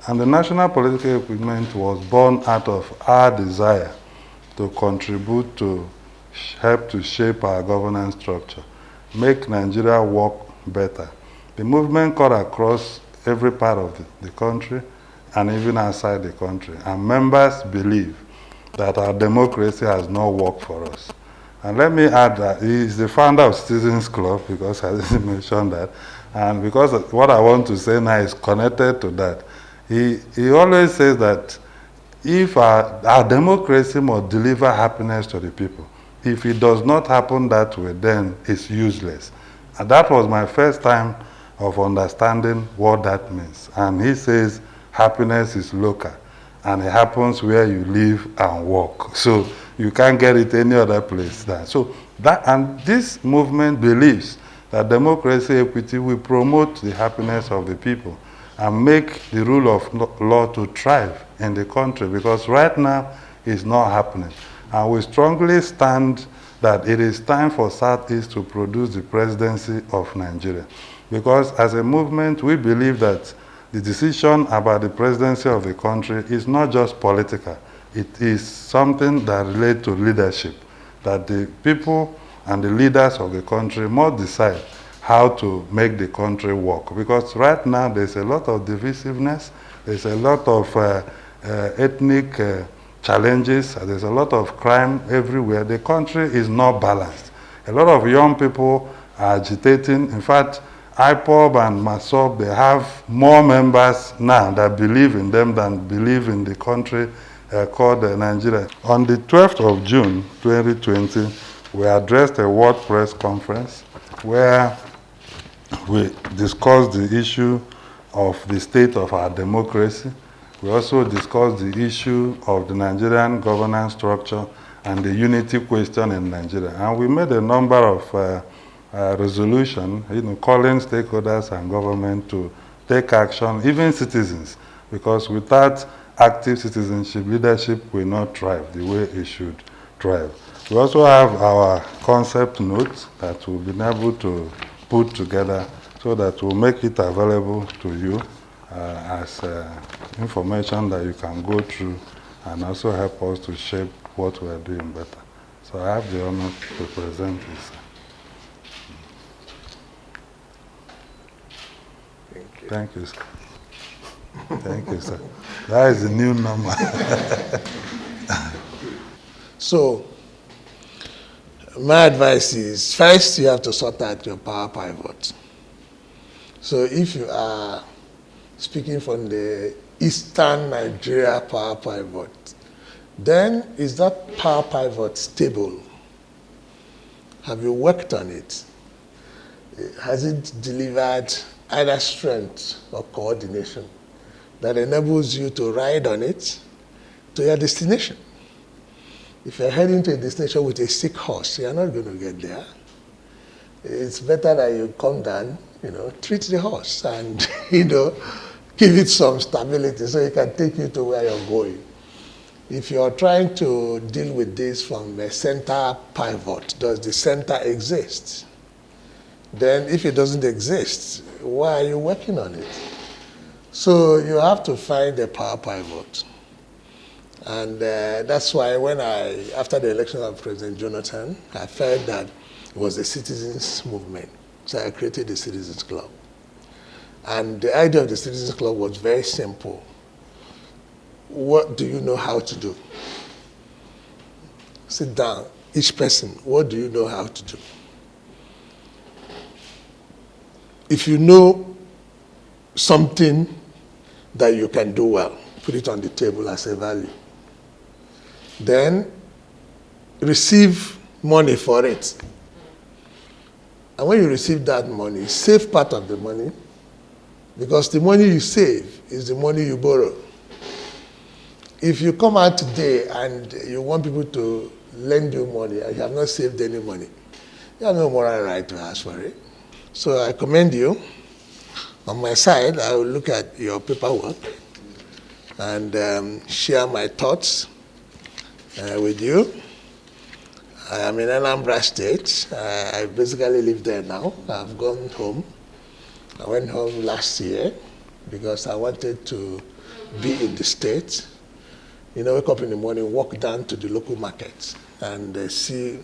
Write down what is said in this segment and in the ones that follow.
And the national political equipment was born out of our desire to contribute to help to shape our governance structure, make Nigeria work better. The movement cut across every part of the country and even outside the country. And members believe that our democracy has not worked for us. And let me add that he is the founder of Citizens Club, because I didn't mention that. And because what I want to say now is connected to that. He always says that if our democracy must deliver happiness to the people, if it does not happen that way, then it's useless. And that was my first time of understanding what that means. And he says happiness is local, and it happens where you live and work. So you can't get it any other place. So that, and this movement believes that democracy, equity will promote the happiness of the people and make the rule of law to thrive in the country, because right now it's not happening. And we strongly stand that it is time for Southeast to produce the presidency of Nigeria. Because as a movement, we believe that the decision about the presidency of the country is not just political. It is something that relates to leadership, that the people and the leaders of the country must decide how to make the country work. Because right now there's a lot of divisiveness, there's a lot of ethnic challenges, there's a lot of crime everywhere. The country is not balanced. A lot of young people are agitating. In fact, IPOB and MASOB, they have more members now that believe in them than believe in the country called Nigeria. On the 12th of June 2020, we addressed a World Press Conference where we discussed the issue of the state of our democracy. We also discussed the issue of the Nigerian governance structure and the unity question in Nigeria. And we made a number of resolutions, calling stakeholders and government to take action, even citizens, because without active citizenship, leadership will not thrive the way it should thrive. We also have our concept notes that we've been able to put together so that we'll make it available to you as information that you can go through and also help us to shape what we're doing better. So I have the honor to present this. Thank you. Thank you, sir. Thank you, sir. That is the new number. So, my advice is, first you have to sort out your power pivot. So if you are speaking from the Eastern Nigeria power pivot, then is that power pivot stable? Have you worked on it? Has it delivered either strength or coordination that enables you to ride on it to your destination? If you're heading to a destination with a sick horse, you're not going to get there. It's better that you come down, treat the horse and, give it some stability so it can take you to where you're going. If you're trying to deal with this from a center pivot, does the center exist? Then if it doesn't exist, why are you working on it? So you have to find a power pivot. And that's why after the election of President Jonathan, I felt that it was a citizens movement. So I created the Citizens Club. And the idea of the Citizens Club was very simple. What do you know how to do? Sit down, each person, what do you know how to do? If you know something that you can do well, put it on the table as a value. Then receive money for it. And when you receive that money, save part of the money, because the money you save is the money you borrow. If you come out today and you want people to lend you money and you have not saved any money, you have no moral right to ask for it. So I commend you. On my side, I will look at your paperwork and share my thoughts with you. I am in Anambra State. I basically live there now. I've gone home. I went home last year because I wanted to be in the state. Wake up in the morning, walk down to the local markets and see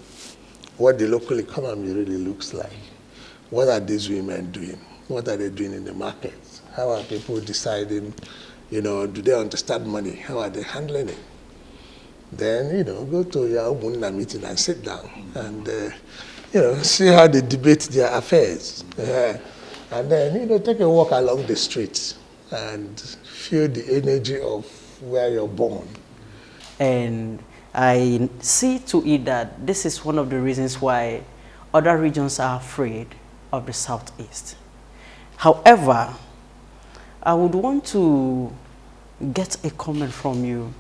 what the local economy really looks like. What are these women doing? What are they doing in the markets? How are people deciding, do they understand money? How are they handling it? Then, go to your Umunna meeting and sit down and, see how they debate their affairs. And then, take a walk along the streets and feel the energy of where you're born. And I see to it that this is one of the reasons why other regions are afraid of the Southeast. However, I would want to get a comment from you.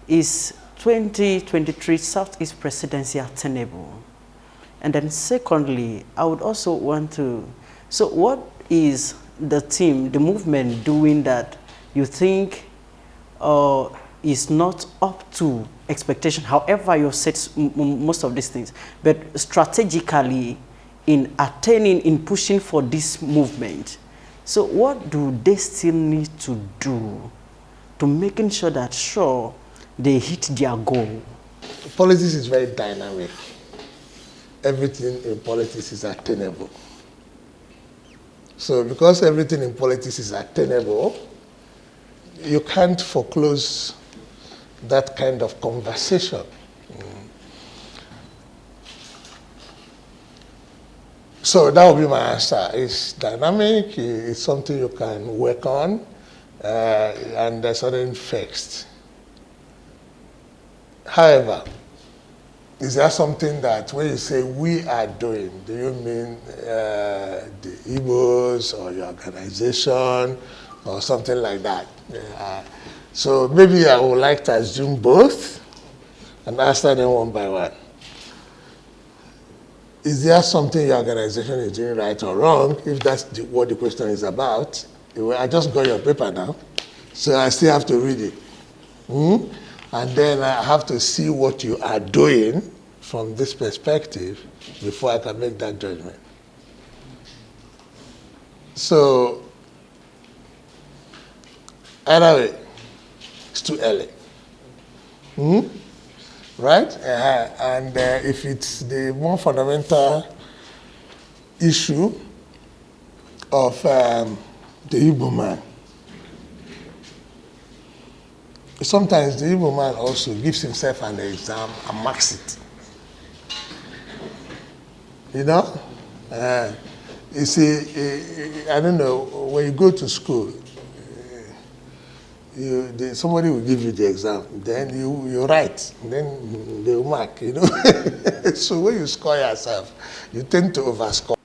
Is 2023 Southeast Presidency attainable? And then secondly, I would also want to, so what is the team, the movement doing that you think is not up to expectation? However, you said most of these things, but strategically in attaining, in pushing for this movement. So what do they still need to do to making sure that, sure, they hit their goal? Politics is very dynamic. Everything in politics is attainable. So because everything in politics is attainable, you can't foreclose that kind of conversation. So that would be my answer. It's dynamic, it's something you can work on, and there's nothing fixed. However, is there something that when you say we are doing, do you mean the Igbos or your organization or something like that? So maybe I would like to assume both and answer them one by one. Is there something your organization is doing right or wrong? If that's what the question is about. I just got your paper now, so I still have to read it. And then I have to see what you are doing from this perspective before I can make that judgment. So, either way, it's too early. Right? And if it's the more fundamental issue of the Igbo man, sometimes the Igbo man also gives himself an exam and marks it. You see, I don't know, when you go to school, somebody will give you the exam, then you write, then they will mark, So when you score yourself, you tend to overscore.